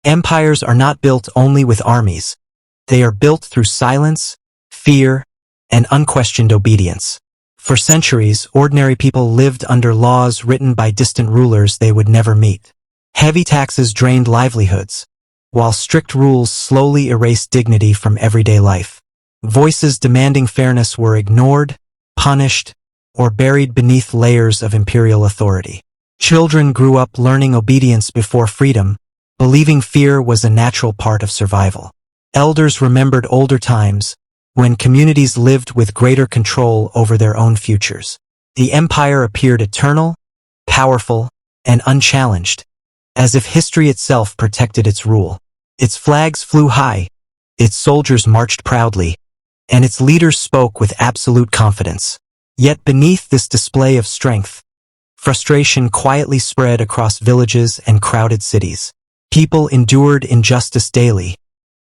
Empires are not built only with armies. They are built through silence, fear, and unquestioned obedience. For centuries, ordinary people lived under laws written by distant rulers they would never meet. Heavy taxes drained livelihoods, while strict rules slowly erased dignity from everyday life. Voices demanding fairness were ignored, punished, or buried beneath layers of imperial authority. Children grew up learning obedience before freedom, believing fear was a natural part of survival. Elders remembered older times, when communities lived with greater control over their own futures. The empire appeared eternal, powerful, and unchallenged, as if history itself protected its rule. Its flags flew high, its soldiers marched proudly, and its leaders spoke with absolute confidence. Yet beneath this display of strength, frustration quietly spread across villages and crowded cities. People endured injustice daily,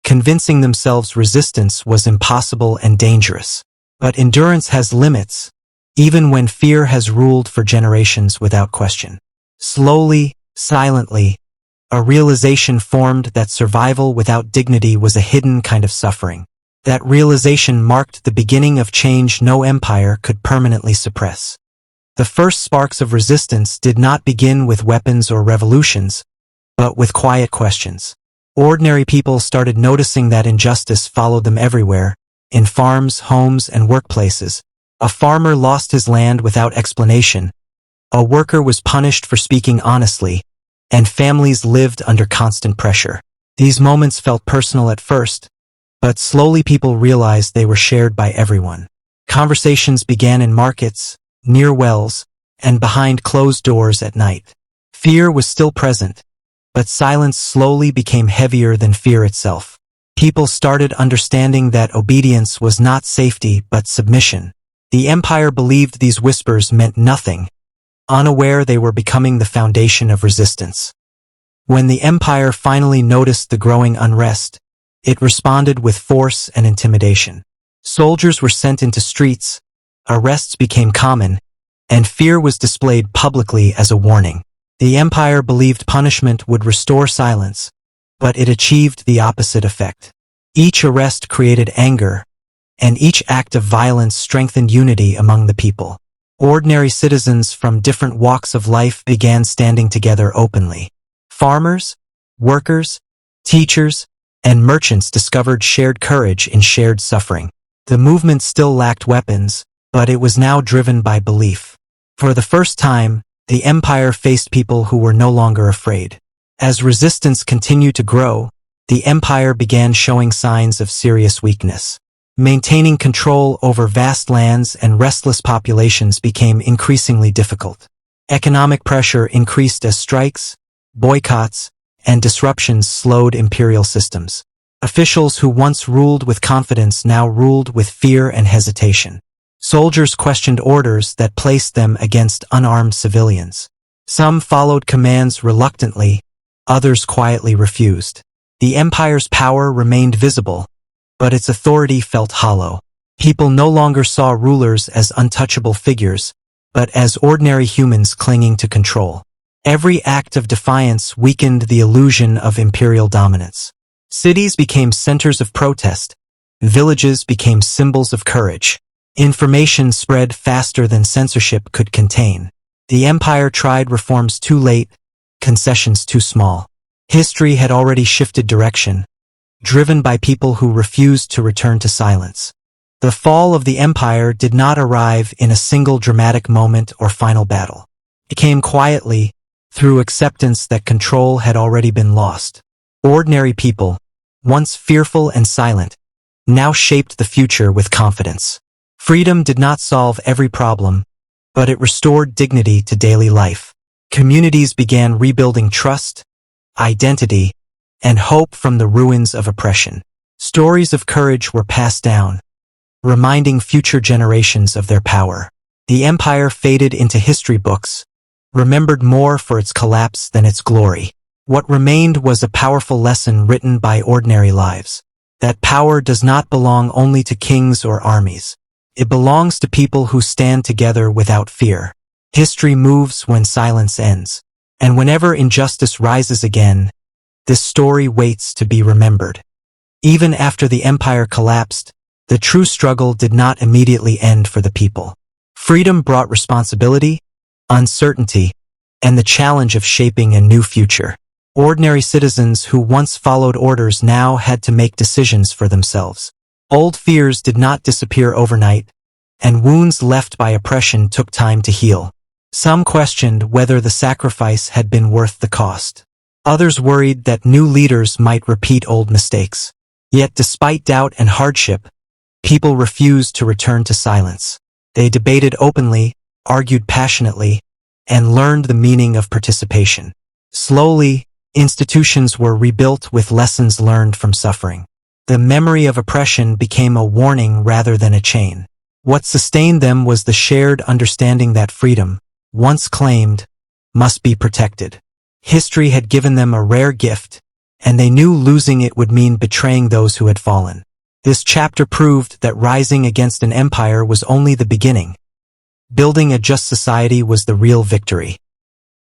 convincing themselves resistance was impossible and dangerous. But endurance has limits, even when fear has ruled for generations without question. Slowly, silently, a realization formed that survival without dignity was a hidden kind of suffering. That realization marked the beginning of change no empire could permanently suppress. The first sparks of resistance did not begin with weapons or revolutions, but with quiet questions. Ordinary people started noticing that injustice followed them everywhere, in farms, homes, and workplaces. A farmer lost his land without explanation. A worker was punished for speaking honestly, and families lived under constant pressure. These moments felt personal at first, but slowly people realized they were shared by everyone. Conversations began in markets, near wells, and behind closed doors at night. Fear was still present, but silence slowly became heavier than fear itself. People started understanding that obedience was not safety but submission. The empire believed these whispers meant nothing, unaware they were becoming the foundation of resistance. When the empire finally noticed the growing unrest, it responded with force and intimidation. Soldiers were sent into streets, arrests became common, and fear was displayed publicly as a warning. The empire believed punishment would restore silence, but it achieved the opposite effect. Each arrest created anger, and each act of violence strengthened unity among the people. Ordinary citizens from different walks of life began standing together openly. Farmers, workers, teachers, and merchants discovered shared courage in shared suffering. The movement still lacked weapons, but it was now driven by belief. For the first time, the empire faced people who were no longer afraid. As resistance continued to grow, the empire began showing signs of serious weakness. Maintaining control over vast lands and restless populations became increasingly difficult. Economic pressure increased as strikes, boycotts, and disruptions slowed imperial systems. Officials who once ruled with confidence now ruled with fear and hesitation. Soldiers questioned orders that placed them against unarmed civilians. Some followed commands reluctantly, others quietly refused. The empire's power remained visible, but its authority felt hollow. People no longer saw rulers as untouchable figures, but as ordinary humans clinging to control. Every act of defiance weakened the illusion of imperial dominance. Cities became centers of protest. Villages became symbols of courage. Information spread faster than censorship could contain. The empire tried reforms too late, concessions too small. History had already shifted direction, driven by people who refused to return to silence. The fall of the empire did not arrive in a single dramatic moment or final battle. It came quietly, through acceptance that control had already been lost. Ordinary people, once fearful and silent, now shaped the future with confidence. Freedom did not solve every problem, but it restored dignity to daily life. Communities began rebuilding trust, identity, and hope from the ruins of oppression. Stories of courage were passed down, reminding future generations of their power. The empire faded into history books, remembered more for its collapse than its glory. What remained was a powerful lesson written by ordinary lives. That power does not belong only to kings or armies. It belongs to people who stand together without fear. History moves when silence ends. And whenever injustice rises again, this story waits to be remembered. Even after the empire collapsed, the true struggle did not immediately end for the people. Freedom brought responsibility, uncertainty, and the challenge of shaping a new future. Ordinary citizens who once followed orders now had to make decisions for themselves. Old fears did not disappear overnight, and wounds left by oppression took time to heal. Some questioned whether the sacrifice had been worth the cost. Others worried that new leaders might repeat old mistakes. Yet despite doubt and hardship, people refused to return to silence. They debated openly, argued passionately, and learned the meaning of participation. Slowly, institutions were rebuilt with lessons learned from suffering. The memory of oppression became a warning rather than a chain. What sustained them was the shared understanding that freedom, once claimed, must be protected. History had given them a rare gift, and they knew losing it would mean betraying those who had fallen. This chapter proved that rising against an empire was only the beginning. Building a just society was the real victory.